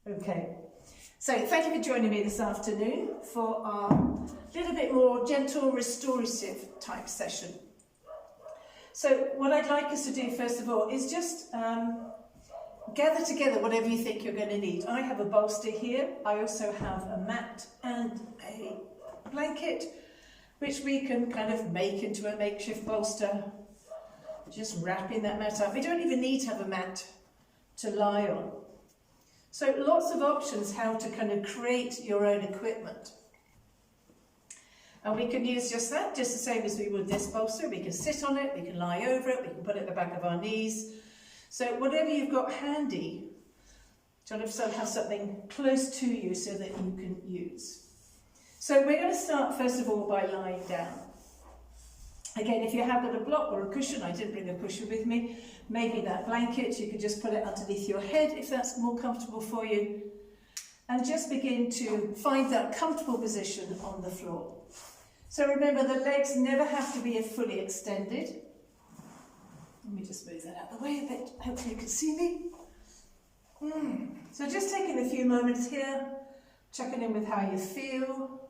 Okay, so thank you for joining me this afternoon for our little bit more gentle restorative type session. So what I'd like us to do first of all is just gather together whatever you think you're going to need. I have a bolster here. I also have a mat and a blanket, which we can kind of make into a makeshift bolster. Just wrapping that mat up. We don't even need to have a mat to lie on. So lots of options how to kind of create your own equipment. And we can use just that, just the same as we would this bolster. We can sit on it, we can lie over it, we can put it at the back of our knees. So whatever you've got handy, try to have something close to you so that you can use. So we're going to start first of all by lying down. Again, if you have got a block or a cushion, I didn't bring a cushion with me, maybe that blanket, you could just put it underneath your head if that's more comfortable for you. And just begin to find that comfortable position on the floor. So remember, the legs never have to be fully extended. Let me just move that out of the way a bit, hopefully you can see me. So just taking a few moments here, checking in with how you feel.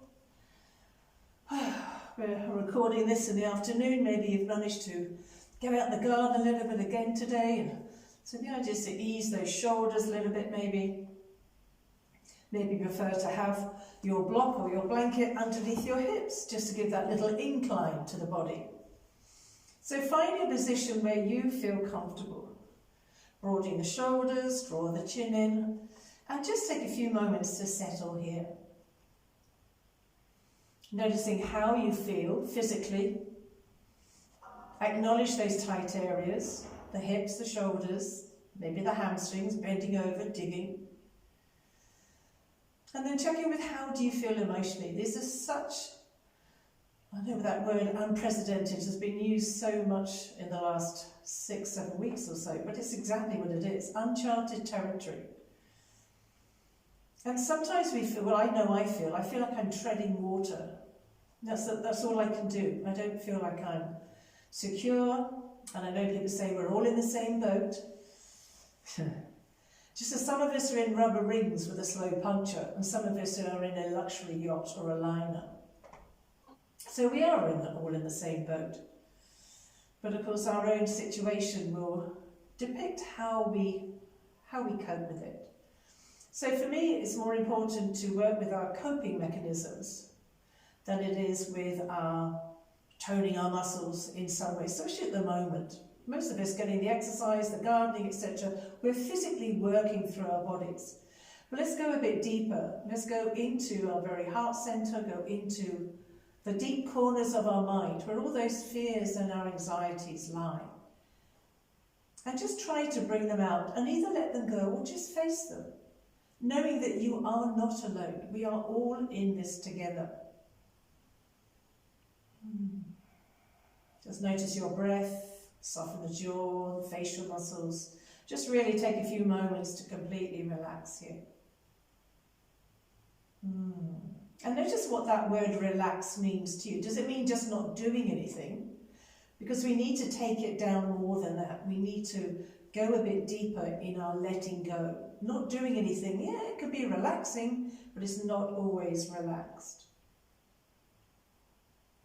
We're recording this in the afternoon, maybe you've managed to get out in the garden a little bit again today. So the idea is to ease those shoulders a little bit maybe. Maybe you prefer to have your block or your blanket underneath your hips, just to give that little incline to the body. So find a position where you feel comfortable. Broaden the shoulders, draw the chin in, and just take a few moments to settle here. Noticing how you feel physically. Acknowledge those tight areas, the hips, the shoulders, maybe the hamstrings, bending over, digging. And then check in with how do you feel emotionally. This is such, I know that word unprecedented has been used so much in the last 6-7 weeks or so, but it's exactly what it is, uncharted territory. And sometimes we feel, well I know I feel like I'm treading water. That's all I can do. I don't feel like I'm secure, and I know people say we're all in the same boat. Just as some of us are in rubber rings with a slow puncture, and some of us are in a luxury yacht or a liner. So we are all in the same boat. But of course our own situation will depict how we cope with it. So for me it's more important to work with our coping mechanisms than it is with our toning our muscles in some way, especially at the moment. Most of us getting the exercise, the gardening, etc. We're physically working through our bodies. But let's go a bit deeper. Let's go into our very heart centre, go into the deep corners of our mind, where all those fears and our anxieties lie. And just try to bring them out, and either let them go or just face them, knowing that you are not alone. We are all in this together. Just notice your breath, soften the jaw, the facial muscles. Just really take a few moments to completely relax here. And notice what that word relax means to you. Does it mean just not doing anything? Because we need to take it down more than that. We need to go a bit deeper in our letting go. Not doing anything, yeah, it could be relaxing, but it's not always relaxed.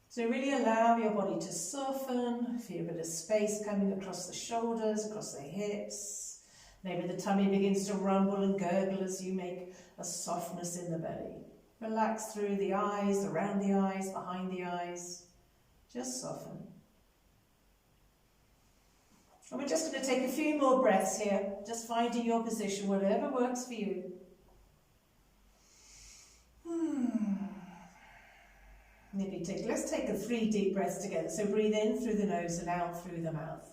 So really allow your body to soften, feel a bit of space coming across the shoulders, across the hips. Maybe the tummy begins to rumble and gurgle as you make a softness in the belly. Relax through the eyes, around the eyes, behind the eyes. Just soften. And we're just going to take a few more breaths here, just finding your position, whatever works for you. Let's take 3 deep breaths together. So breathe in through the nose and out through the mouth.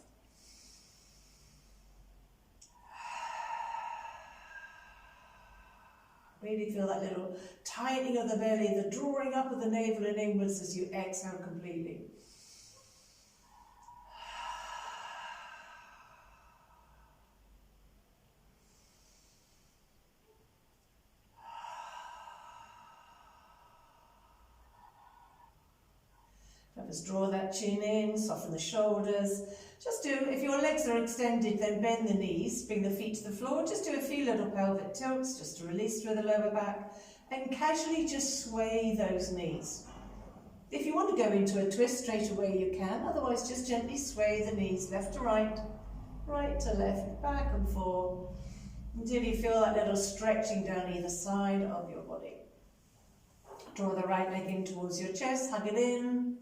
Really feel that little tightening of the belly, the drawing up of the navel and inwards as you exhale completely. Just draw that chin in, soften the shoulders. Just do, if your legs are extended, then bend the knees, bring the feet to the floor. Just do a few little pelvic tilts, just to release through the lower back, and casually just sway those knees. If you want to go into a twist straight away, you can. Otherwise, just gently sway the knees left to right, right to left, back and forth, until you feel that little stretching down either side of your body. Draw the right leg in towards your chest, hug it in,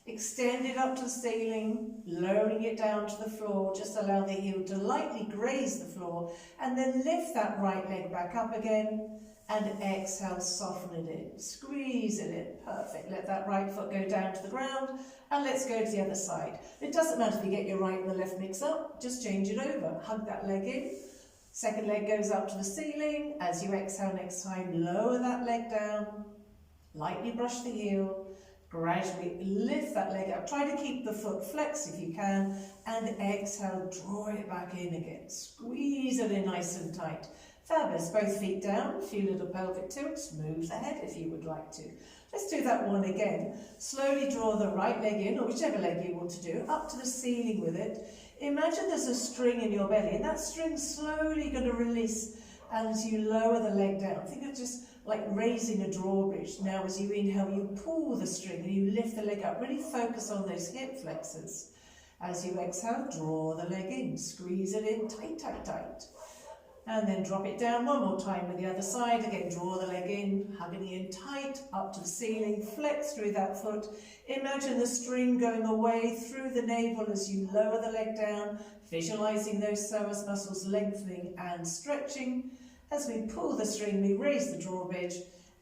extend it up to the ceiling, lowering it down to the floor. Just allow the heel to lightly graze the floor, and then lift that right leg back up again, and exhale, soften it in, squeeze it in, perfect. Let that right foot go down to the ground, and let's go to the other side. It doesn't matter if you get your right and the left mix up, just change it over. Hug that leg in, second leg goes up to the ceiling. As you exhale next time, lower that leg down, lightly brush the heel, gradually lift that leg up. Try to keep the foot flexed if you can, and exhale, draw it back in again. Squeeze it in nice and tight. Fabulous, both feet down, a few little pelvic tilts, move the head if you would like to. Let's do that one again. Slowly draw the right leg in, or whichever leg you want to do, up to the ceiling with it. Imagine there's a string in your belly, and that string's slowly going to release as you lower the leg down. Think of just like raising a drawbridge. Now as you inhale, you pull the string and you lift the leg up. Really focus on those hip flexors. As you exhale, draw the leg in, squeeze it in, tight, tight, tight. And then drop it down one more time with the other side. Again, draw the leg in, hugging it in tight, up to the ceiling, flex through that foot. Imagine the string going away through the navel as you lower the leg down, visualizing those psoas muscles lengthening and stretching. As we pull the string, we raise the drawbridge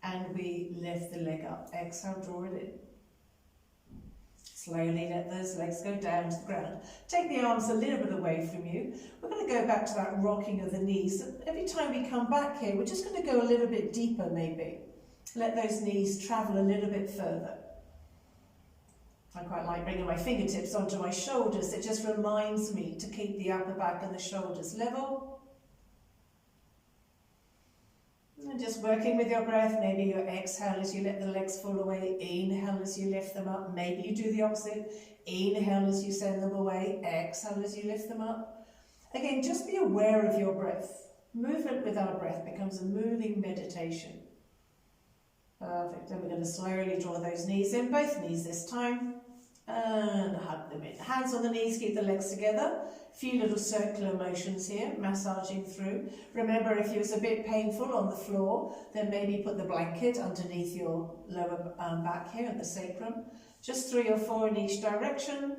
and we lift the leg up. Exhale, draw it in. Slowly let those legs go down to the ground. Take the arms a little bit away from you. We're going to go back to that rocking of the knees. So every time we come back here, we're just going to go a little bit deeper maybe. Let those knees travel a little bit further. I quite like bringing my fingertips onto my shoulders. It just reminds me to keep the upper back and the shoulders level. And just working with your breath, maybe you exhale as you let the legs fall away, inhale as you lift them up, maybe you do the opposite, inhale as you send them away, exhale as you lift them up. Again, just be aware of your breath. Movement with our breath becomes a moving meditation. Perfect, then we're going to slowly draw those knees in, both knees this time, and hug them in. Hands on the knees, keep the legs together. A few little circular motions here, massaging through. Remember, if it was a bit painful on the floor, then maybe put the blanket underneath your lower back here at the sacrum. Just 3 or 4 in each direction.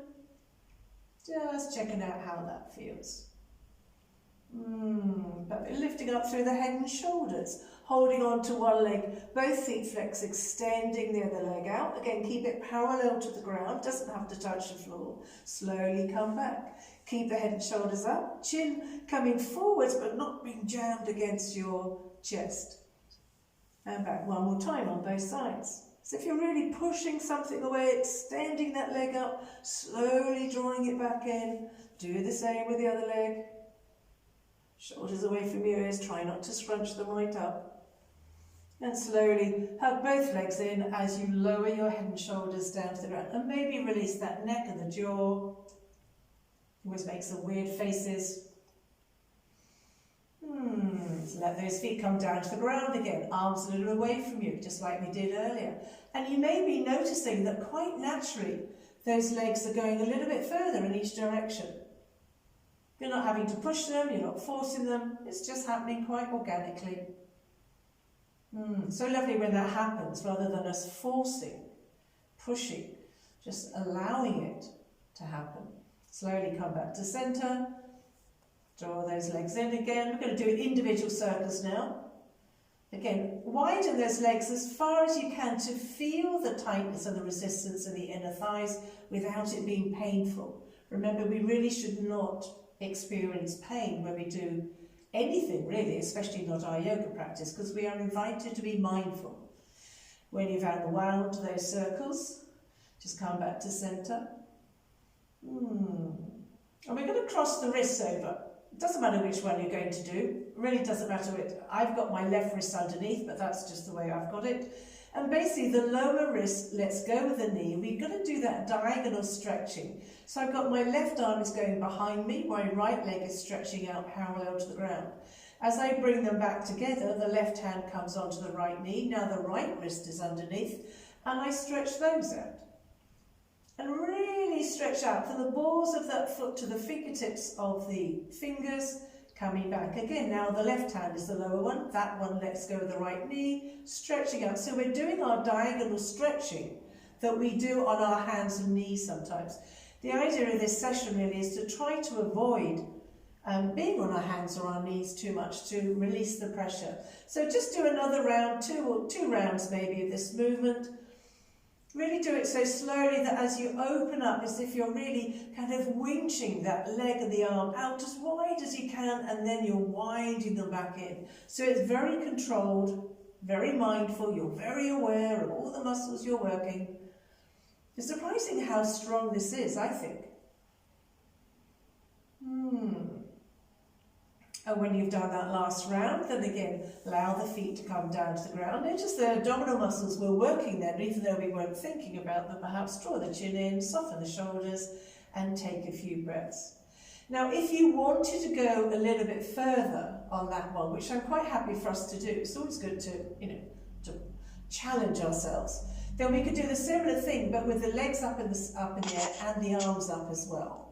Just checking out how that feels. But lifting up through the head and shoulders. Holding on to one leg, both feet flex, extending the other leg out. Again, keep it parallel to the ground, doesn't have to touch the floor. Slowly come back. Keep the head and shoulders up, chin coming forwards but not being jammed against your chest. And back one more time on both sides. So if you're really pushing something away, extending that leg up, slowly drawing it back in. Do the same with the other leg. Shoulders away from your ears, try not to scrunch them right up. And slowly hug both legs in as you lower your head and shoulders down to the ground. And maybe release that neck and the jaw. Always make some weird faces. So let those feet come down to the ground again. Arms a little away from you, just like we did earlier. And you may be noticing that quite naturally, those legs are going a little bit further in each direction. You're not having to push them, you're not forcing them. It's just happening quite organically. So lovely when that happens, rather than us forcing, pushing, just allowing it to happen. Slowly come back to centre, draw those legs in again. We're going to do individual circles now. Again, widen those legs as far as you can to feel the tightness and the resistance in the inner thighs without it being painful. Remember, we really should not experience pain when we do anything really, especially not our yoga practice, because we are invited to be mindful. When you've unwound those circles, just come back to centre. And we're going to cross the wrists over. It doesn't matter which one you're going to do. It really doesn't matter. I've got my left wrist underneath, but that's just the way I've got it. And basically the lower wrist lets go with the knee. We're going to do that diagonal stretching. So I've got my left arm is going behind me, my right leg is stretching out parallel to the ground. As I bring them back together, the left hand comes onto the right knee. Now the right wrist is underneath, and I stretch those out. And really stretch out from the balls of that foot to the fingertips of the fingers, coming back again. Now the left hand is the lower one, that one lets go of the right knee, stretching out. So we're doing our diagonal stretching that we do on our hands and knees sometimes. The idea of this session really is to try to avoid being on our hands or our knees too much, to release the pressure. So just do another round, two rounds maybe of this movement. Really do it so slowly that as you open up, as if you're really kind of winching that leg and the arm out as wide as you can, and then you're winding them back in. So it's very controlled, very mindful, you're very aware of all the muscles you're working. It's surprising how strong this is, I think. And when you've done that last round, then again, allow the feet to come down to the ground. Notice the abdominal muscles were working then, even though we weren't thinking about them. Perhaps draw the chin in, soften the shoulders, and take a few breaths. Now, if you wanted to go a little bit further on that one, which I'm quite happy for us to do, it's always good to, to challenge ourselves, then we could do the similar thing, but with the legs up in the air and the arms up as well.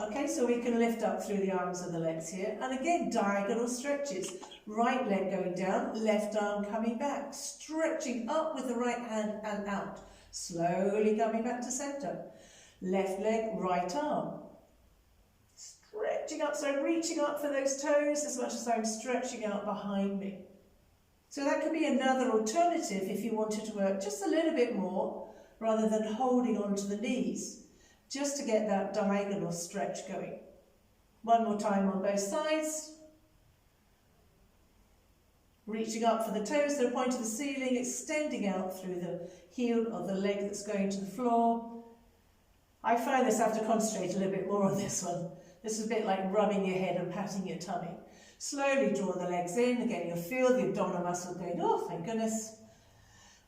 Okay, so we can lift up through the arms and the legs here. And again, diagonal stretches. Right leg going down, left arm coming back. Stretching up with the right hand and out. Slowly coming back to center. Left leg, right arm. Stretching up, so I'm reaching up for those toes as much as I'm stretching out behind me. So that could be another alternative if you wanted to work just a little bit more rather than holding on to the knees, just to get that diagonal stretch going. One more time on both sides. Reaching up for the toes that are pointing to the ceiling, extending out through the heel of the leg that's going to the floor. I find this, I have to concentrate a little bit more on this one. This is a bit like rubbing your head and patting your tummy. Slowly draw the legs in. Again, you'll feel the abdominal muscle going, oh, thank goodness.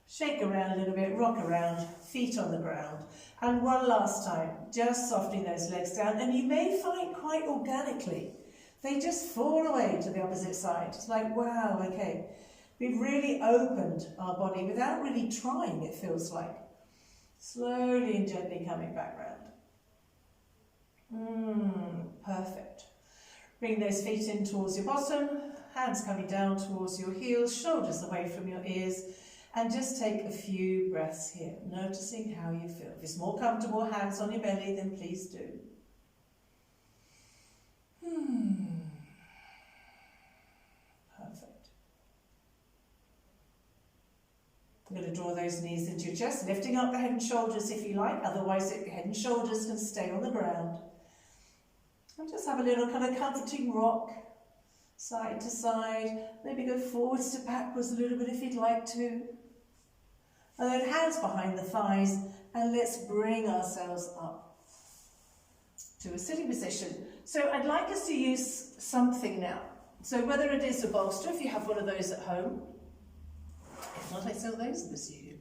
Shake around a little bit, rock around, feet on the ground. And one last time, just softening those legs down. And you may find quite organically, they just fall away to the opposite side. It's like, wow, okay. We've really opened our body without really trying, it feels like. Slowly and gently coming back round. Perfect. Bring those feet in towards your bottom, hands coming down towards your heels, shoulders away from your ears. And just take a few breaths here, noticing how you feel. If it's more comfortable, hands on your belly, then please do. Perfect. I'm going to draw those knees into your chest, lifting up the head and shoulders if you like, otherwise the head and shoulders can stay on the ground. And just have a little kind of comforting rock, side to side, maybe go forwards to backwards a little bit if you'd like to. And then hands behind the thighs, and let's bring ourselves up to a sitting position. So I'd like us to use something now. So whether it is a bolster, if you have one of those at home. If not, I sell those in the studio.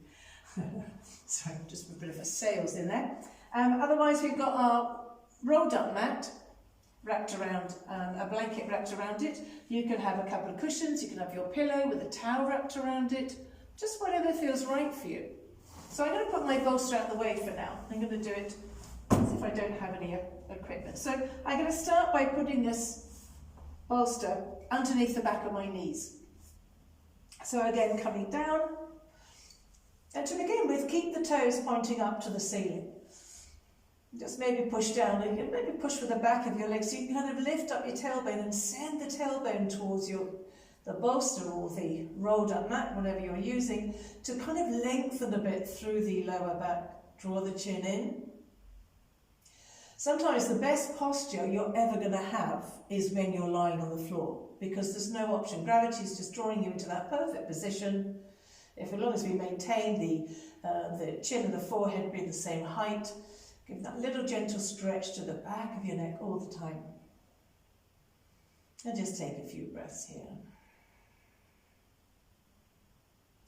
Sorry, just a bit of a sales in there. Otherwise, we've got our rolled up mat wrapped around, a blanket wrapped around it. You can have a couple of cushions, you can have your pillow with a towel wrapped around it. Just whatever feels right for you. So I'm going to put my bolster out of the way for now. I'm going to do it as if I don't have any equipment. So I'm going to start by putting this bolster underneath the back of my knees. So again, coming down. And to begin with, keep the toes pointing up to the ceiling. Just maybe push down, you can maybe push with the back of your legs. So you can kind of lift up your tailbone and send the tailbone towards the bolster or the rolled up mat, whatever you're using, to kind of lengthen a bit through the lower back. Draw the chin in. Sometimes the best posture you're ever going to have is when you're lying on the floor, because there's no option. Gravity is just drawing you into that perfect position. As long as we maintain the chin and the forehead being the same height, give that little gentle stretch to the back of your neck all the time. And just take a few breaths here.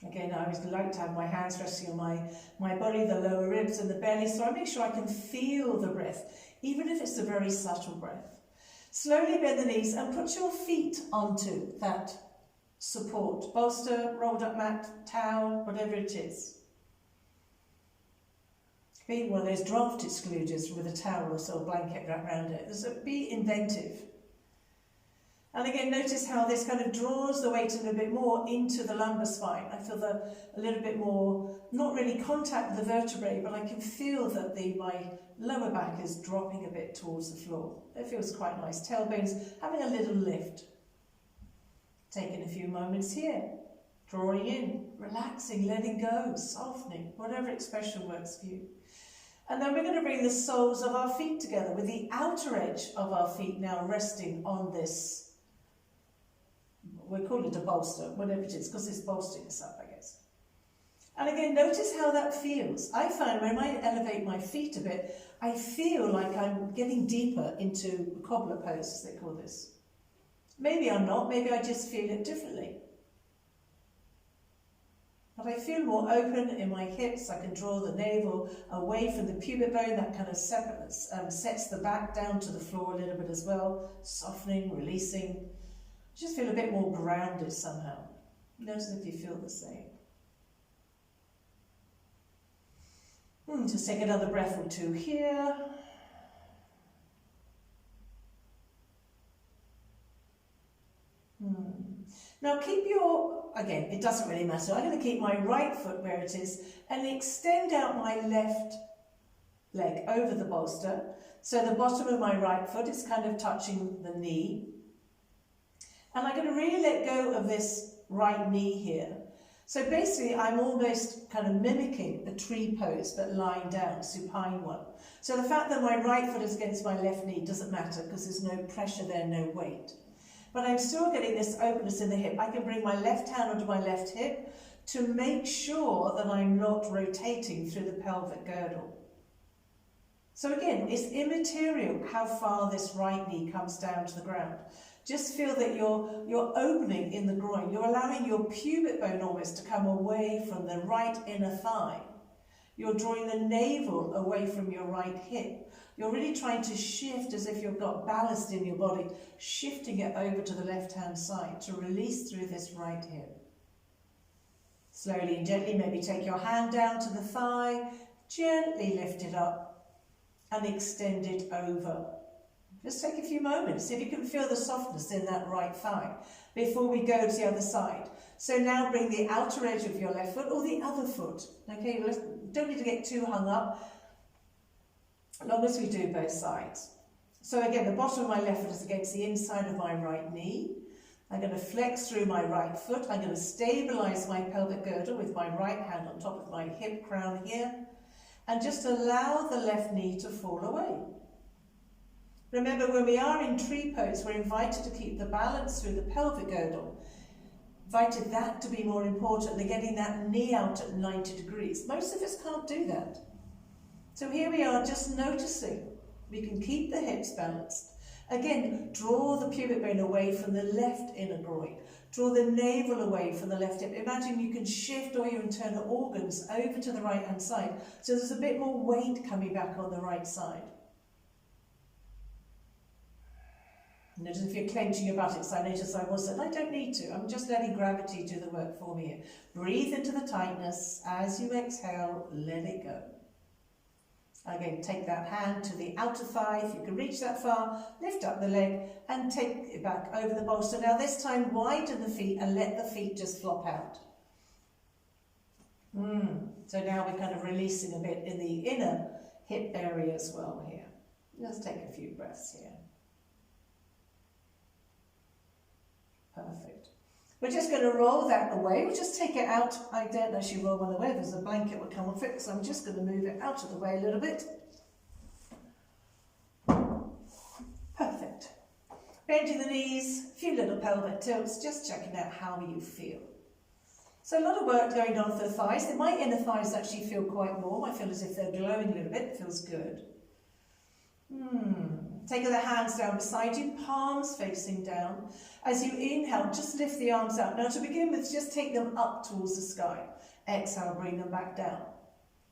Again, again, I always like to have my hands resting on my body, the lower ribs and the belly, so I make sure I can feel the breath, even if it's a very subtle breath. Slowly bend the knees and put your feet onto that support. Bolster, rolled up mat, towel, whatever it is. Be one of those draft excluders with a towel or so, a blanket wrapped around it. So be inventive. And again, notice how this kind of draws the weight a little bit more into the lumbar spine. I feel a little bit more, not really contact with the vertebrae, but I can feel that my lower back is dropping a bit towards the floor. It feels quite nice. Tailbone's having a little lift. Taking a few moments here. Drawing in, relaxing, letting go, softening, whatever expression works for you. And then we're going to bring the soles of our feet together with the outer edge of our feet now resting on this. We call it a bolster, whatever it is, because it's bolstering us up, I guess. And again, notice how that feels. I find when I elevate my feet a bit, I feel like I'm getting deeper into cobbler pose, as they call this. Maybe I'm not, maybe I just feel it differently. But I feel more open in my hips. I can draw the navel away from the pubic bone. That kind of sets the back down to the floor a little bit as well. Softening, releasing. Just feel a bit more grounded somehow. Notice if you feel the same. Just take another breath or two here. Now keep again, it doesn't really matter. I'm going to keep my right foot where it is and extend out my left leg over the bolster. So the bottom of my right foot is kind of touching the knee. And I'm going to really let go of this right knee here. So basically I'm almost kind of mimicking a tree pose, but lying down, supine one. So the fact that my right foot is against my left knee doesn't matter because there's no pressure there, no weight. But I'm still getting this openness in the hip. I can bring my left hand onto my left hip to make sure that I'm not rotating through the pelvic girdle. So again, it's immaterial how far this right knee comes down to the ground. Just feel that you're opening in the groin. You're allowing your pubic bone almost to come away from the right inner thigh. You're drawing the navel away from your right hip. You're really trying to shift as if you've got ballast in your body, shifting it over to the left-hand side to release through this right hip. Slowly and gently, maybe take your hand down to the thigh, gently lift it up and extend it over. Just take a few moments, see if you can feel the softness in that right thigh before we go to the other side. So now bring the outer edge of your left foot or the other foot. Okay, don't need to get too hung up, as long as we do both sides. So again, the bottom of my left foot is against the inside of my right knee. I'm going to flex through my right foot. I'm going to stabilise my pelvic girdle with my right hand on top of my hip crown here. And just allow the left knee to fall away. Remember, when we are in tree pose, we're invited to keep the balance through the pelvic girdle. Invited that to be more important than getting that knee out at 90 degrees. Most of us can't do that. So here we are, just noticing. We can keep the hips balanced. Again, draw the pubic bone away from the left inner groin. Draw the navel away from the left hip. Imagine you can shift all your internal organs over to the right-hand side. So there's a bit more weight coming back on the right side. Notice if you're clenching your buttocks. I noticed I wasn't. I don't need to. I'm just letting gravity do the work for me here. Breathe into the tightness. As you exhale, let it go. Again, take that hand to the outer thigh. If you can reach that far, lift up the leg and take it back over the bolster. Now this time, widen the feet and let the feet just flop out. So now we're kind of releasing a bit in the inner hip area as well here. Let's take a few breaths here. Perfect. We're just going to roll that away. We'll just take it out. I don't actually roll one away. There's a blanket will come off it, so I'm just going to move it out of the way a little bit. Perfect. Bending the knees, a few little pelvic tilts, just checking out how you feel. So a lot of work going on for the thighs. My inner thighs actually feel quite warm. I feel as if they're glowing a little bit. It feels good. Take the hands down beside you, palms facing down. As you inhale, just lift the arms out. Now to begin with, just take them up towards the sky. Exhale, bring them back down.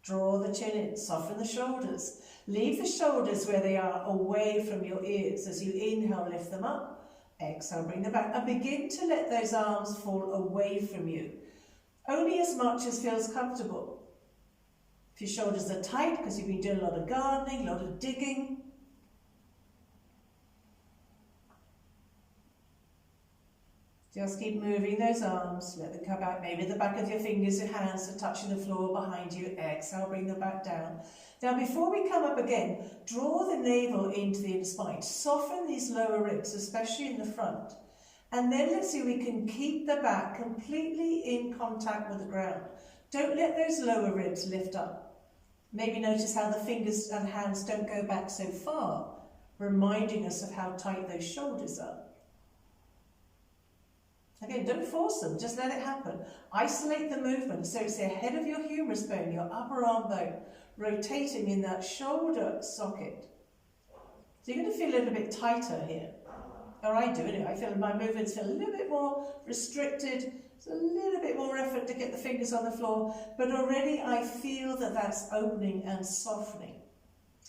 Draw the chin in, soften the shoulders. Leave the shoulders where they are, away from your ears. As you inhale, lift them up. Exhale, bring them back. And begin to let those arms fall away from you. Only as much as feels comfortable. If your shoulders are tight because you've been doing a lot of gardening, a lot of digging, just keep moving those arms, let them come back. Maybe the back of your fingers, your hands are touching the floor behind you. Exhale, bring them back down. Now before we come up again, draw the navel into the inner spine. Soften these lower ribs, especially in the front. And then let's see if we can keep the back completely in contact with the ground. Don't let those lower ribs lift up. Maybe notice how the fingers and hands don't go back so far, reminding us of how tight those shoulders are. Again, don't force them, just let it happen. Isolate the movement so it's the head of your humerus bone, your upper arm bone, rotating in that shoulder socket. So you're going to feel a little bit tighter here. Or I do anyway. I feel my movements feel a little bit more restricted. It's a little bit more effort to get the fingers on the floor, but already I feel that that's opening and softening.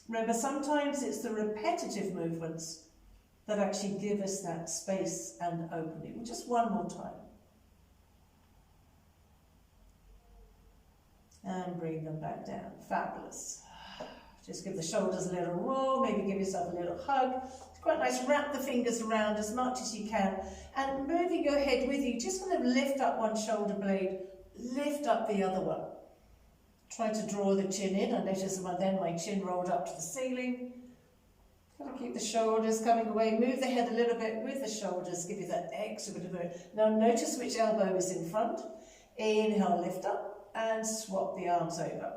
Remember, sometimes it's the repetitive movements that actually give us that space and opening. Just one more time. And bring them back down. Fabulous. Just give the shoulders a little roll, maybe give yourself a little hug. It's quite nice, wrap the fingers around as much as you can, and moving your head with you, just kind of lift up one shoulder blade, lift up the other one. Try to draw the chin in. I notice then my chin rolled up to the ceiling. Kind of keep the shoulders coming away, move the head a little bit with the shoulders, give you that extra bit of it. Now notice which elbow is in front. Inhale, lift up, and swap the arms over.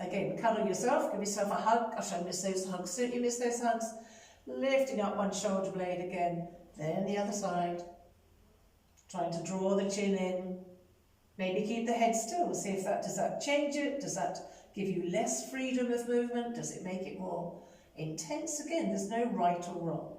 Again, cuddle yourself, give yourself a hug. Gosh, I miss those hugs. Don't you miss those hugs? Lifting up one shoulder blade again, then the other side. Trying to draw the chin in. Maybe keep the head still. See if does that change it? Does that give you less freedom of movement? Does it make it more intense? Again, there's no right or wrong.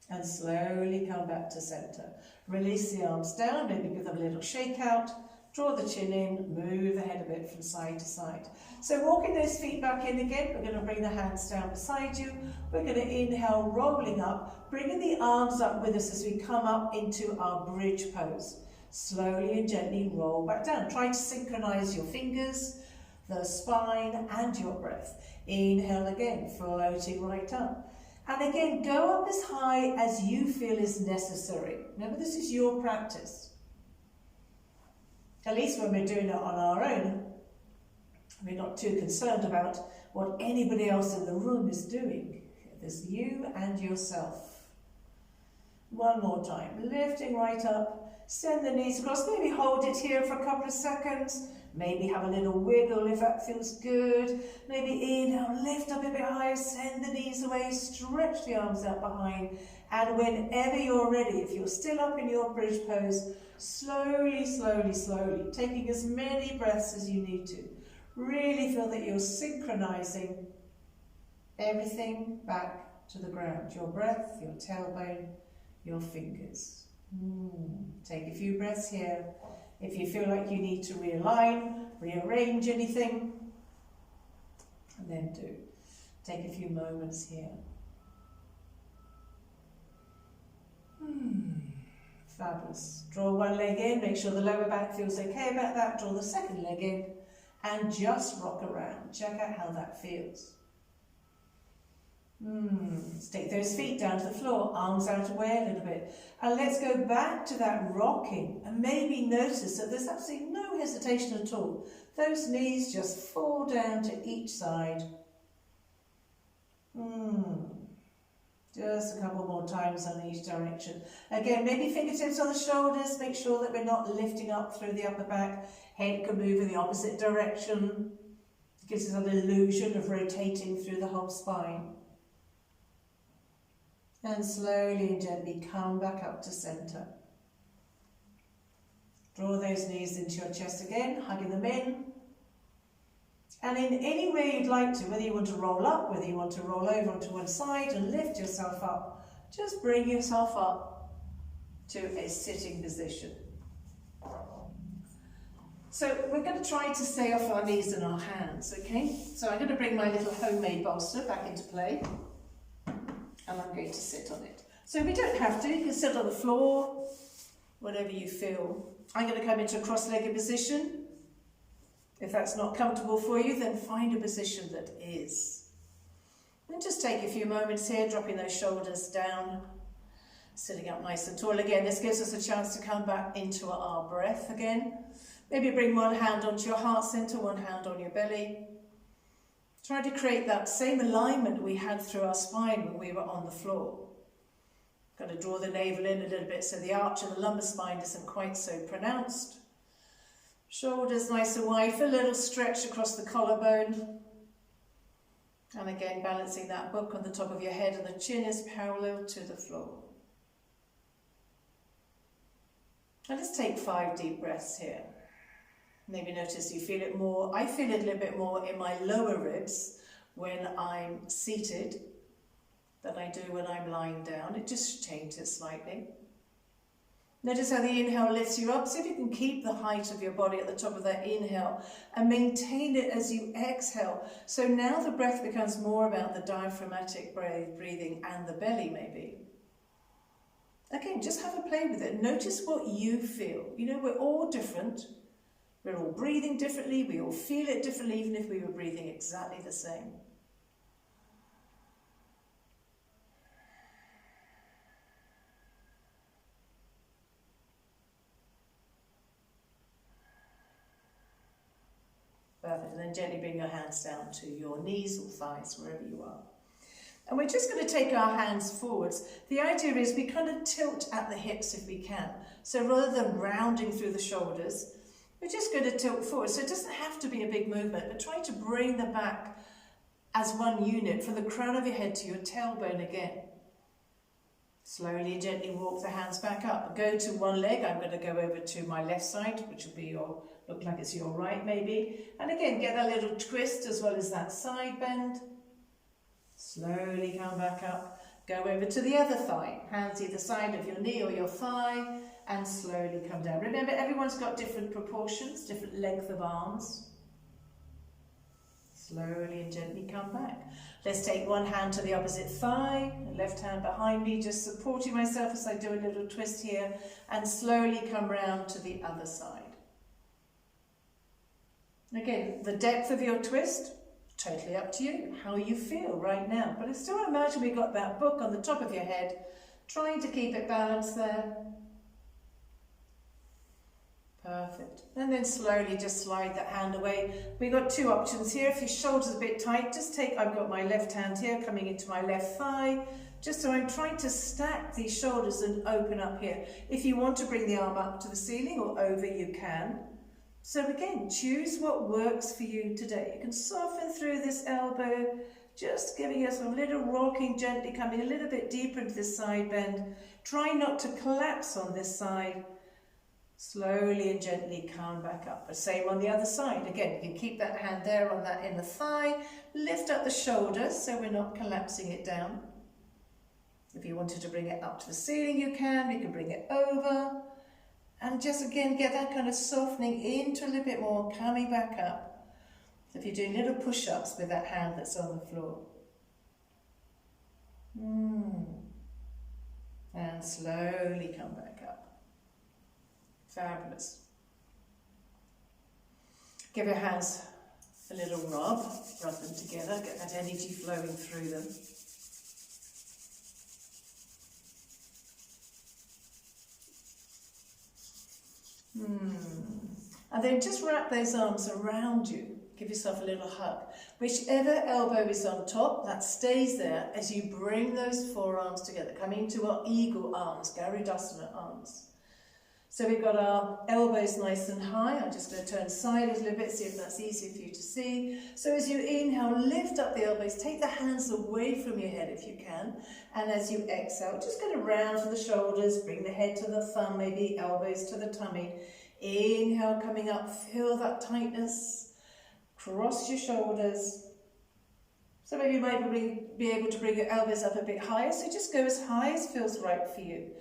And slowly come back to centre. Release the arms down, maybe give them a little shake out. Draw the chin in, move the head a bit from side to side. So walking those feet back in again, we're going to bring the hands down beside you. We're going to inhale, rolling up, bringing the arms up with us as we come up into our bridge pose. Slowly and gently roll back down. Try to synchronize your fingers, the spine and your breath. Inhale again, floating right up. And again, go up as high as you feel is necessary. Remember, this is your practice. At least when we're doing it on our own, we're not too concerned about what anybody else in the room is doing. There's you and yourself. One more time, lifting right up, send the knees across, maybe hold it here for a couple of seconds, maybe have a little wiggle if that feels good, maybe inhale, lift up a bit higher, send the knees away, stretch the arms out behind, and whenever you're ready, if you're still up in your bridge pose, slowly, slowly, slowly, taking as many breaths as you need to. Really feel that you're synchronizing everything back to the ground. Your breath, your tailbone, your fingers. Take a few breaths here. If you feel like you need to realign, rearrange anything, and then do. Take a few moments here. Fabulous. Draw one leg in, make sure the lower back feels okay about that. Draw the second leg in and just rock around. Check out how that feels. Let's take those feet down to the floor, arms out away a little bit. And let's go back to that rocking and maybe notice that there's absolutely no hesitation at all. Those knees just fall down to each side. Just a couple more times on each direction. Again, maybe fingertips on the shoulders. Make sure that we're not lifting up through the upper back. Head can move in the opposite direction. It gives us an illusion of rotating through the whole spine. And slowly and gently come back up to centre. Draw those knees into your chest again, hugging them in. And in any way you'd like to, whether you want to roll up, whether you want to roll over onto one side and lift yourself up, just bring yourself up to a sitting position. So we're going to try to stay off our knees and our hands, okay? So I'm going to bring my little homemade bolster back into play, and I'm going to sit on it. So we don't have to, you can sit on the floor, whatever you feel. I'm going to come into a cross-legged position. If that's not comfortable for you, then find a position that is. And just take a few moments here, dropping those shoulders down, sitting up nice and tall. Again, this gives us a chance to come back into our breath again. Maybe bring one hand onto your heart center, one hand on your belly. Try to create that same alignment we had through our spine when we were on the floor. Got to draw the navel in a little bit so the arch of the lumbar spine isn't quite so pronounced. Shoulders nice and wide for a little stretch across the collarbone. And again, balancing that book on the top of your head and the chin is parallel to the floor. And let's take 5 deep breaths here. Maybe notice you feel it more. I feel it a little bit more in my lower ribs when I'm seated than I do when I'm lying down. It just changes slightly. Notice how the inhale lifts you up. See if you can keep the height of your body at the top of that inhale and maintain it as you exhale. So now the breath becomes more about the diaphragmatic breathing and the belly maybe. Again, just have a play with it. Notice what you feel. You know, we're all different. We're all breathing differently. We all feel it differently, even if we were breathing exactly the same. Perfect. And then gently bring your hands down to your knees or thighs, wherever you are. And we're just going to take our hands forwards. The idea is we kind of tilt at the hips if we can. So rather than rounding through the shoulders, we're just going to tilt forward. So it doesn't have to be a big movement, but try to bring the back as one unit from the crown of your head to your tailbone again. Slowly and gently walk the hands back up. Go to one leg. I'm going to go over to my left side, which will be your, look like it's your right maybe. And again, get that little twist as well as that side bend. Slowly come back up. Go over to the other thigh. Hands either side of your knee or your thigh. And slowly come down. Remember, everyone's got different proportions, different length of arms. Slowly and gently come back. Let's take one hand to the opposite thigh, the left hand behind me, just supporting myself as I do a little twist here, and slowly come round to the other side. Again, the depth of your twist, totally up to you, how you feel right now. But I still imagine we've got that book on the top of your head, trying to keep it balanced there. Perfect. And then slowly just slide that hand away. We've got 2 options here. If your shoulder's a bit tight, just take, I've got my left hand here coming into my left thigh, just so I'm trying to stack these shoulders and open up here. If you want to bring the arm up to the ceiling or over, you can. So again, choose what works for you today. You can soften through this elbow, just giving us a little rocking gently, coming a little bit deeper into this side bend. Try not to collapse on this side. Slowly and gently come back up. The same on the other side. Again, you can keep that hand there on that inner thigh. Lift up the shoulders so we're not collapsing it down. If you wanted to bring it up to the ceiling, you can. You can bring it over. And just again, get that kind of softening into a little bit more, coming back up. If you're doing little push-ups with that hand that's on the floor. And slowly come back up. Fabulous. Give your hands a little rub them together, get that energy flowing through them. And then just wrap those arms around you. Give yourself a little hug. Whichever elbow is on top, that stays there as you bring those forearms together, coming to our eagle arms, Garudasana arms. So we've got our elbows nice and high. I'm just going to turn sideways a little bit, see if that's easier for you to see. So as you inhale, lift up the elbows, take the hands away from your head if you can. And as you exhale, just go round to the shoulders, bring the head to the thumb, maybe elbows to the tummy. Inhale, coming up, feel that tightness. Cross your shoulders. So maybe you might be able to bring your elbows up a bit higher, so just go as high as feels right for you.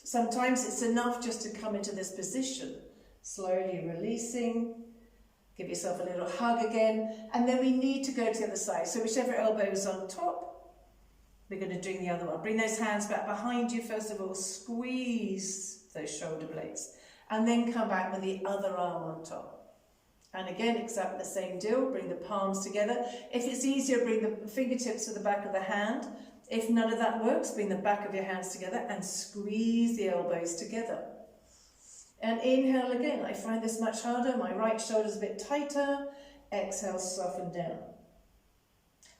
Sometimes it's enough just to come into this position, slowly releasing. Give yourself a little hug again, and then we need to go to the other side. So whichever elbow is on top, we're going to do the other one. Bring those hands back behind you. First of all, squeeze those shoulder blades, and then come back with the other arm on top. And again, exactly the same deal. Bring the palms together. If it's easier, bring the fingertips to the back of the hand. If none of that works, bring the back of your hands together and squeeze the elbows together. And inhale again. I find this much harder. My right shoulder's a bit tighter. Exhale, soften down.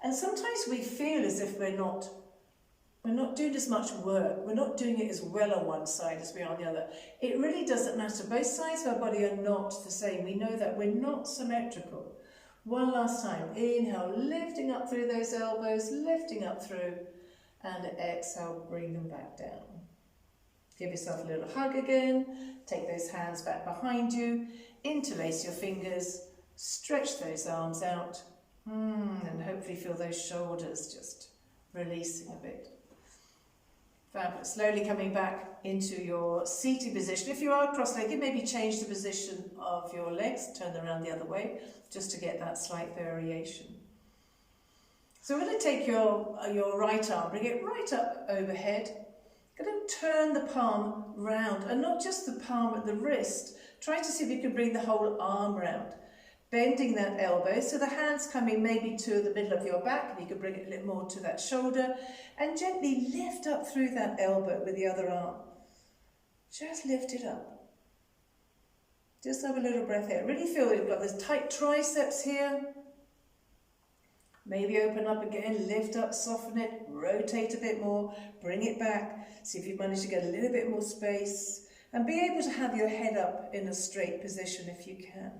And sometimes we feel as if we're not doing as much work. We're not doing it as well on one side as we are on the other. It really doesn't matter. Both sides of our body are not the same. We know that we're not symmetrical. One last time. Inhale, lifting up through those elbows, lifting up through. And exhale, bring them back down. Give yourself a little hug again. Take those hands back behind you. Interlace your fingers. Stretch those arms out. And hopefully feel those shoulders just releasing a bit. Fabulous. Slowly coming back into your seated position. If you are cross-legged, maybe change the position of your legs. Turn them around the other way just to get that slight variation. So we're going to take your right arm, bring it right up overhead. Going to turn the palm round, and not just the palm at the wrist. Try to see if you can bring the whole arm round. Bending that elbow, so the hands coming maybe to the middle of your back, and you can bring it a little more to that shoulder, and gently lift up through that elbow with the other arm. Just lift it up. Just have a little breath here. Really feel you've got this tight triceps here. Maybe open up again, lift up, soften it, rotate a bit more, bring it back. See if you've managed to get a little bit more space, and be able to have your head up in a straight position if you can.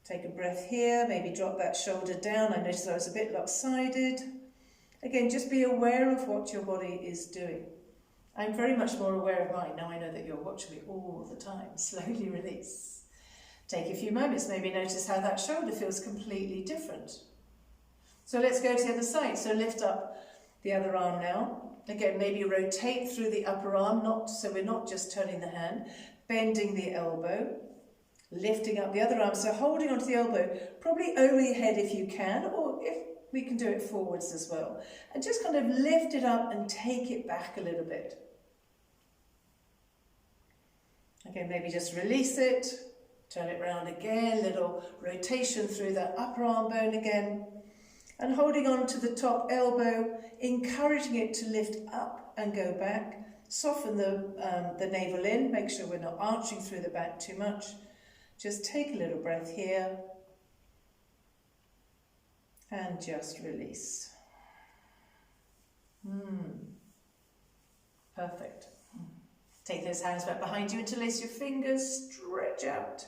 Take a breath here, maybe drop that shoulder down. I noticed I was a bit lopsided. Again, just be aware of what your body is doing. I'm very much more aware of mine. Now I know that you're watching me all the time. Slowly release. Take a few moments, maybe notice how that shoulder feels completely different. So let's go to the other side. So lift up the other arm now. Again, maybe rotate through the upper arm, so we're not just turning the hand. Bending the elbow. Lifting up the other arm, so holding onto the elbow, probably over your head if you can, or if we can do it forwards as well. And just kind of lift it up and take it back a little bit. Okay, maybe just release it, turn it round again, little rotation through that upper arm bone again. And holding on to the top elbow, encouraging it to lift up and go back. Soften the navel in, make sure we're not arching through the back too much. Just take a little breath here and just release. Perfect. Take those hands back behind you, interlace your fingers, stretch out.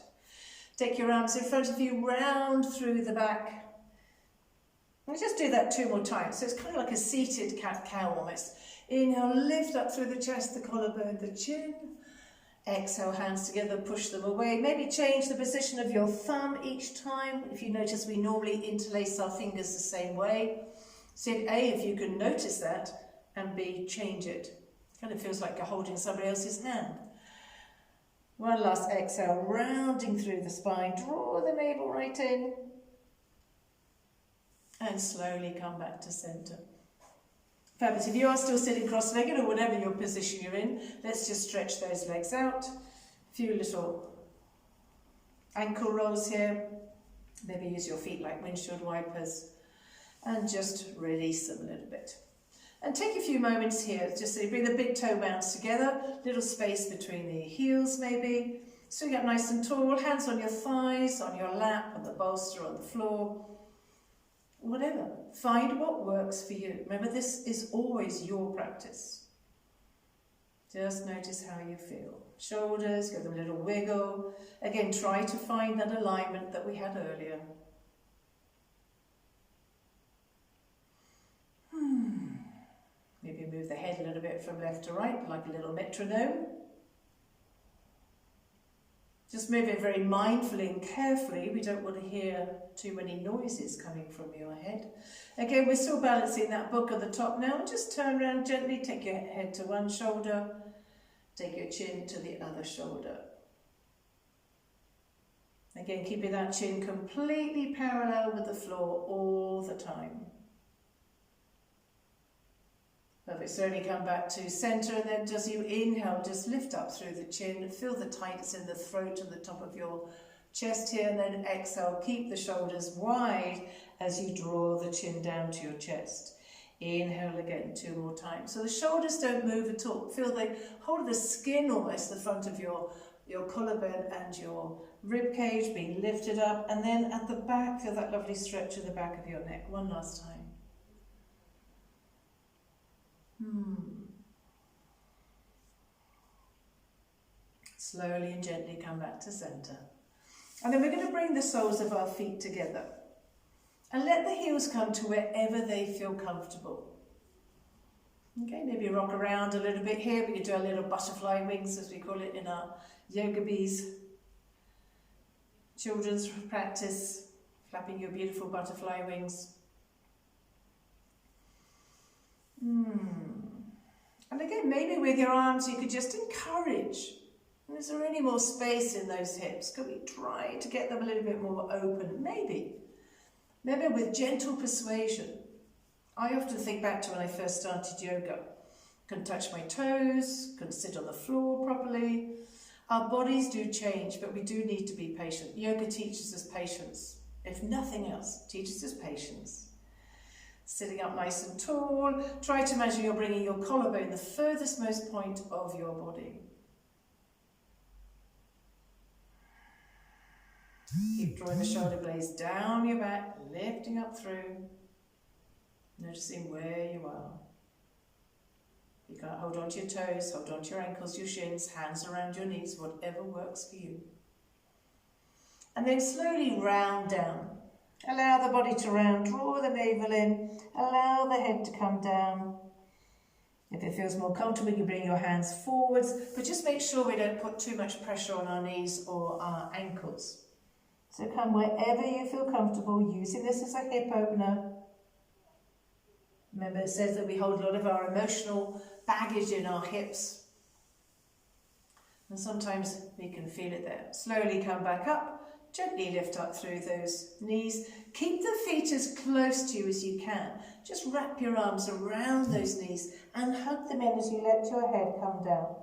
Take your arms in front of you, round through the back. And just do that 2 more times. So it's kind of like a seated cat-cow almost. Inhale, lift up through the chest, the collarbone, the chin. Exhale, hands together, push them away. Maybe change the position of your thumb each time. If you notice, we normally interlace our fingers the same way. So A, if you can notice that, and B, change it. Kind of feels like you're holding somebody else's hand. One last exhale, rounding through the spine. Draw the navel right in. And slowly come back to centre. Fabulous. If you are still sitting cross-legged or whatever your position you're in, let's just stretch those legs out. A few little ankle rolls here. Maybe use your feet like windshield wipers. And just release them a little bit. And take a few moments here, just so you bring the big toe bounce together, little space between the heels maybe. So you get nice and tall, hands on your thighs, on your lap, on the bolster, on the floor. Whatever. Find what works for you. Remember, this is always your practice. Just notice how you feel. Shoulders, give them a little wiggle. Again, try to find that alignment that we had earlier. Maybe move the head a little bit from left to right, like a little metronome. Just move it very mindfully and carefully. We don't want to hear too many noises coming from your head. Again, we're still balancing that book at the top now. Just turn around gently, take your head to one shoulder, take your chin to the other shoulder. Again, keeping that chin completely parallel with the floor all the time. Perfect. Slowly come back to centre, and then as you inhale, just lift up through the chin. Feel the tightness in the throat and the top of your chest here, and then exhale. Keep the shoulders wide as you draw the chin down to your chest. Inhale again, 2 more times. So the shoulders don't move at all. Feel the whole of the skin, almost the front of your collarbone and your rib cage being lifted up, and then at the back, feel that lovely stretch in the back of your neck. One last time. Slowly and gently come back to centre. And then we're going to bring the soles of our feet together. And let the heels come to wherever they feel comfortable. Okay, maybe rock around a little bit here. We can do a little butterfly wings, as we call it in our yoga bees. Children's practice, flapping your beautiful butterfly wings. And again, maybe with your arms you could just encourage. Is there any more space in those hips? Could we try to get them a little bit more open? Maybe with gentle persuasion. I often think back to when I first started yoga. Can touch my toes, can sit on the floor properly. Our bodies do change, but we do need to be patient. Yoga teaches us patience. If nothing else, teaches us patience. Sitting up nice and tall. Try to imagine you're bringing your collarbone the furthest most point of your body. Keep drawing the shoulder blades down your back, lifting up through. Noticing where you are. You can't hold on to your toes, hold on to your ankles, your shins, hands around your knees, whatever works for you. And then slowly round down. Allow the body to round, draw the navel in, allow the head to come down. If it feels more comfortable, you bring your hands forwards, but just make sure we don't put too much pressure on our knees or our ankles. So come wherever you feel comfortable, using this as a hip opener. Remember, it says that we hold a lot of our emotional baggage in our hips. And sometimes we can feel it there. Slowly come back up. Gently lift up through those knees. Keep the feet as close to you as you can. Just wrap your arms around those knees and hug them in as you let your head come down.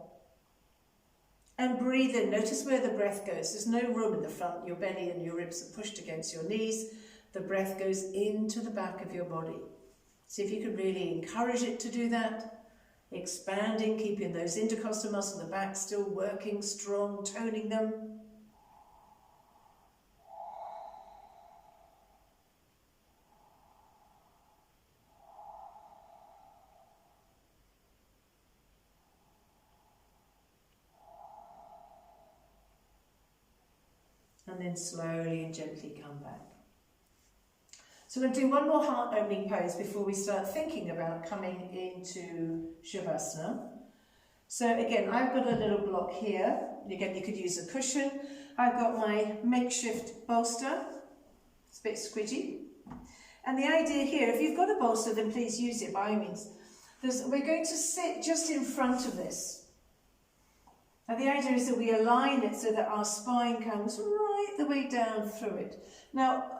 And breathe in. Notice where the breath goes. There's no room in the front. Your belly and your ribs are pushed against your knees. The breath goes into the back of your body. See if you can really encourage it to do that. Expanding, keeping those intercostal muscles in the back still working strong, toning them. And then slowly and gently come back. So we're going to do one more heart opening pose before we start thinking about coming into Shavasana. So again, I've got a little block here. Again, you could use a cushion. I've got my makeshift bolster. It's a bit squidgy. And the idea here, if you've got a bolster, then please use it by all means. We're going to sit just in front of this. And the idea is that we align it so that our spine comes right the way down through it. Now,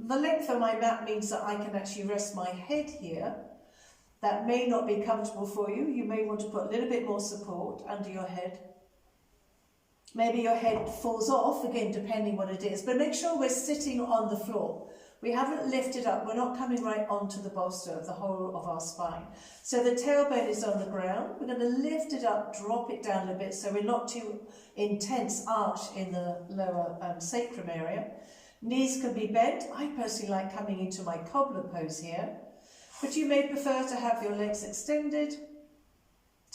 the length of my mat means that I can actually rest my head here. That may not be comfortable for you. You may want to put a little bit more support under your head. Maybe your head falls off, again, depending what it is. But make sure we're sitting on the floor. We haven't lifted up. We're not coming right onto the bolster of the whole of our spine. So the tailbone is on the ground. We're going to lift it up, drop it down a bit so we're not too intense arch in the lower sacrum area. Knees can be bent. I personally like coming into my cobbler pose here. But you may prefer to have your legs extended.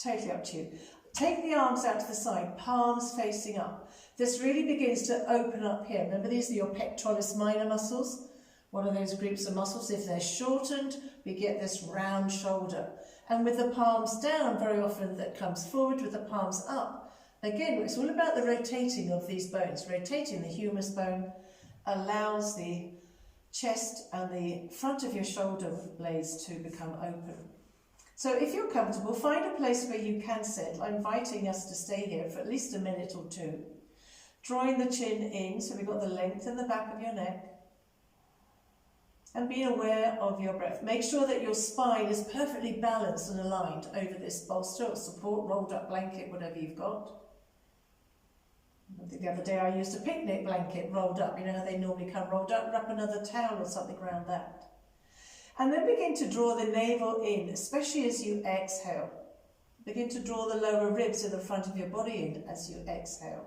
Totally up to you. Take the arms out to the side, palms facing up. This really begins to open up here. Remember, these are your pectoralis minor muscles. One of those groups of muscles, if they're shortened, we get this round shoulder. And with the palms down, very often that comes forward, with the palms up, Again, it's all about the rotating of these bones. Rotating the humerus bone allows the chest and the front of your shoulder blades to become open. So if you're comfortable, find a place where you can settle. I'm inviting us to stay here for at least a minute or two. Drawing the chin in, so we've got the length in the back of your neck. And being aware of your breath. Make sure that your spine is perfectly balanced and aligned over this bolster or support, rolled up blanket, whatever you've got. I think the other day I used a picnic blanket rolled up. You know how they normally come rolled up, wrap another towel or something around that. And then begin to draw the navel in, especially as you exhale. Begin to draw the lower ribs in the front of your body in as you exhale.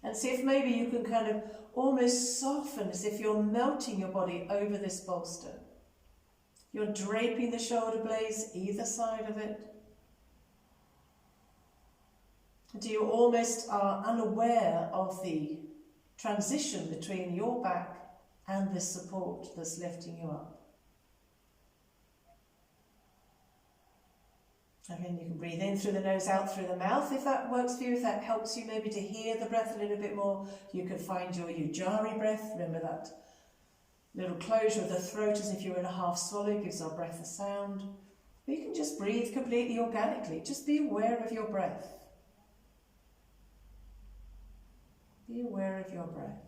And see if maybe you can kind of almost soften as if you're melting your body over this bolster. You're draping the shoulder blades either side of it. Until you almost are unaware of the transition between your back and this support that's lifting you up. Again, you can breathe in through the nose, out through the mouth if that works for you, if that helps you maybe to hear the breath a little bit more. You can find your Ujjayi breath. Remember that little closure of the throat as if you're in a half swallow, gives our breath a sound. But you can just breathe completely organically. Just be aware of your breath. Be aware of your breath.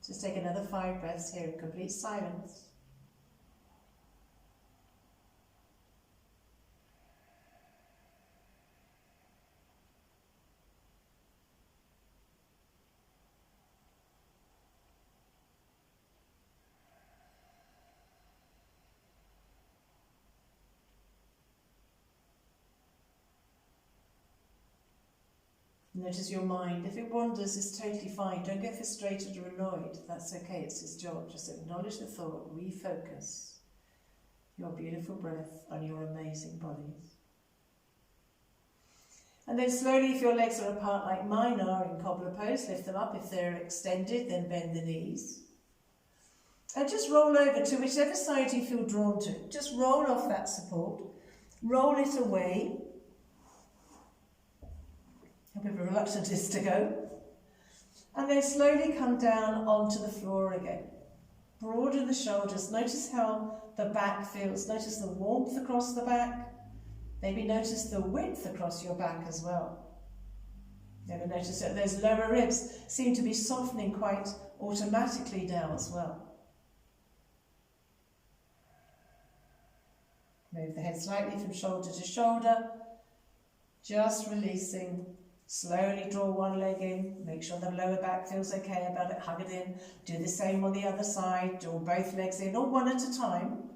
Just take another 5 breaths here in complete silence. Notice your mind. If it wanders, it's totally fine. Don't get frustrated or annoyed. That's okay. It's his job. Just acknowledge the thought. Refocus your beautiful breath on your amazing bodies. And then slowly, if your legs are apart like mine are in cobbler pose, lift them up. If they're extended, then bend the knees. And just roll over to whichever side you feel drawn to. Just roll off that support. Roll it away. However reluctant it is to go. And then slowly come down onto the floor again. Broaden the shoulders. Notice how the back feels. Notice the warmth across the back. Maybe notice the width across your back as well. Maybe notice that those lower ribs seem to be softening quite automatically now as well. Move the head slightly from shoulder to shoulder. Just releasing. Slowly draw one leg in, make sure the lower back feels okay about it, hug it in. Do the same on the other side, draw both legs in, or one at a time.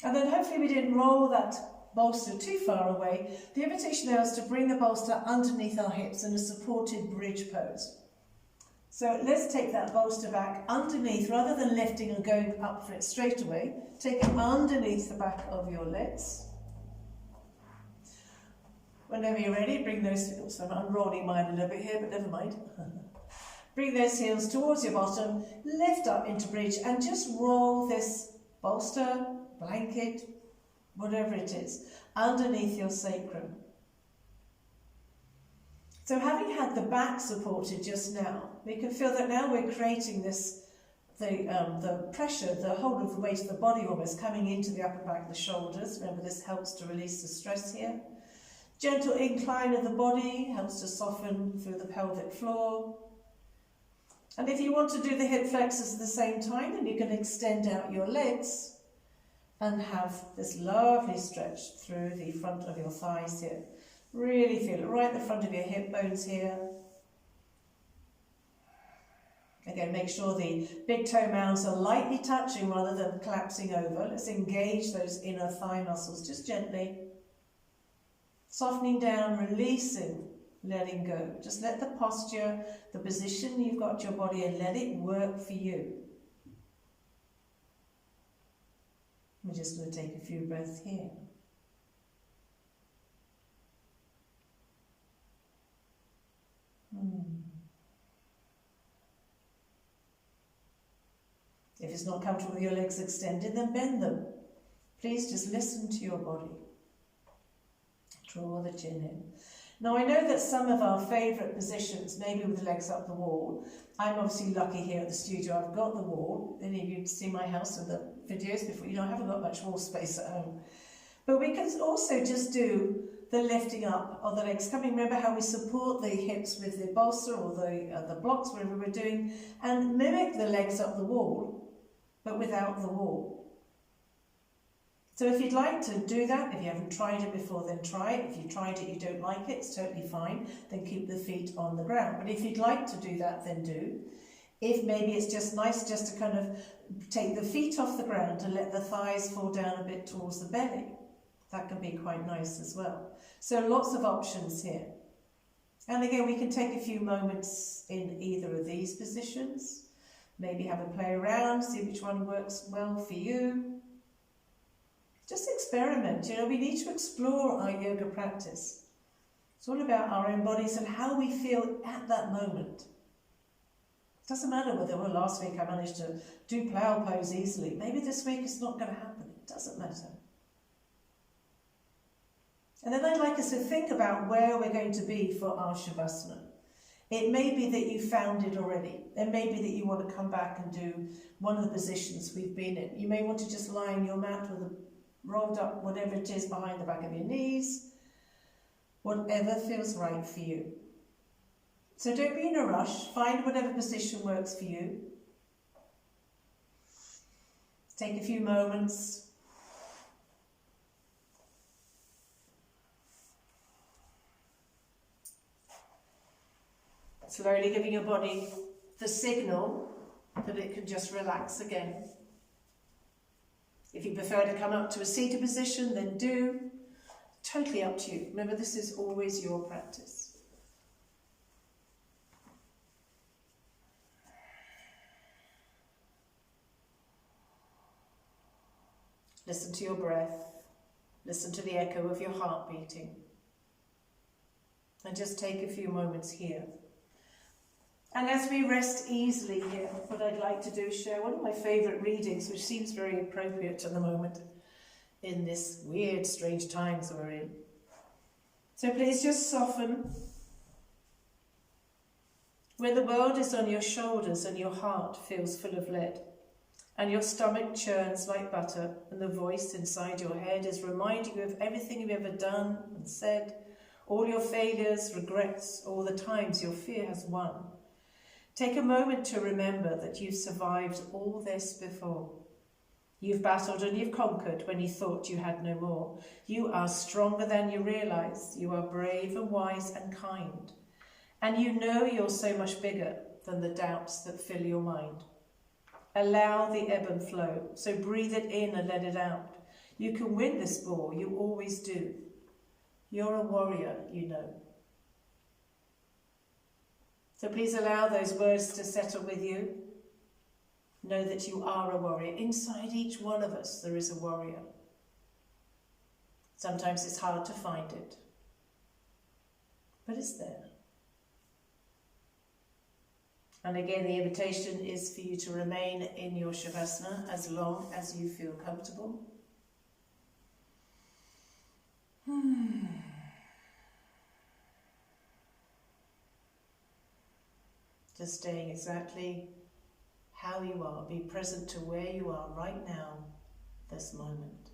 And then hopefully we didn't roll that bolster too far away. The invitation now is to bring the bolster underneath our hips in a supported bridge pose. So let's take that bolster back underneath, rather than lifting and going up for it straight away. Take it underneath the back of your legs. Whenever you're ready, bring those, so I'm unrolling mine a little bit here, but never mind. Bring those heels towards your bottom, lift up into bridge, and just roll this bolster, blanket, whatever it is, underneath your sacrum. So having had the back supported just now, we can feel that now we're creating this, the pressure, the whole of the weight of the body almost coming into the upper back, the shoulders. Remember, this helps to release the stress here. Gentle incline of the body helps to soften through the pelvic floor. And if you want to do the hip flexors at the same time, then you can extend out your legs and have this lovely stretch through the front of your thighs here. Really feel it right at the front of your hip bones here. Again, make sure the big toe mounds are lightly touching rather than collapsing over. Let's engage those inner thigh muscles just gently. Softening down, releasing, letting go. Just let the posture, the position you've got your body in, let it work for you. We're just going to take a few breaths here. If it's not comfortable with your legs extended, then bend them. Please just listen to your body. Draw the chin in. Now I know that some of our favourite positions, maybe with the legs up the wall, I'm obviously lucky here at the studio, I've got the wall. Any of you see my house and the videos before, you know, I haven't got much wall space at home. But we can also just do the lifting up of the legs coming. Remember how we support the hips with the bolster or the blocks, whatever we're doing, and mimic the legs up the wall, but without the wall. So if you'd like to do that, if you haven't tried it before, then try it. If you tried it, you don't like it, it's totally fine. Then keep the feet on the ground. But if you'd like to do that, then do. If maybe it's just nice just to kind of take the feet off the ground and let the thighs fall down a bit towards the belly. That can be quite nice as well. So lots of options here. And again, we can take a few moments in either of these positions. Maybe have a play around, see which one works well for you. Just experiment, you know, we need to explore our yoga practice. It's all about our own bodies and how we feel at that moment. It doesn't matter whether, well, last week I managed to do plough pose easily. Maybe this week it's not going to happen. It doesn't matter. And then I'd like us to think about where we're going to be for our Shavasana. It may be that you found it already. It may be that you want to come back and do one of the positions we've been in. You may want to just lie on your mat with a rolled up, whatever it is, behind the back of your knees. Whatever feels right for you. So don't be in a rush. Find whatever position works for you. Take a few moments. Slowly giving your body the signal that it can just relax again. If you prefer to come up to a seated position, then do. Totally up to you. Remember, this is always your practice. Listen to your breath. Listen to the echo of your heart beating. And just take a few moments here. And as we rest easily here, what I'd like to do is share one of my favourite readings, which seems very appropriate at the moment in this weird, strange times we're in. So please just soften. When the world is on your shoulders and your heart feels full of lead, and your stomach churns like butter, and the voice inside your head is reminding you of everything you've ever done and said, all your failures, regrets, all the times your fear has won. Take a moment to remember that you've survived all this before. You've battled and you've conquered when you thought you had no more. You are stronger than you realise. You are brave and wise and kind. And you know you're so much bigger than the doubts that fill your mind. Allow the ebb and flow. So breathe it in and let it out. You can win this war. You always do. You're a warrior, you know. So please allow those words to settle with you. Know that you are a warrior. Inside each one of us there is a warrior. Sometimes it's hard to find it, but it's there. And again, the invitation is for you to remain in your Shavasana as long as you feel comfortable. Just staying exactly how you are. Be present to where you are right now, this moment.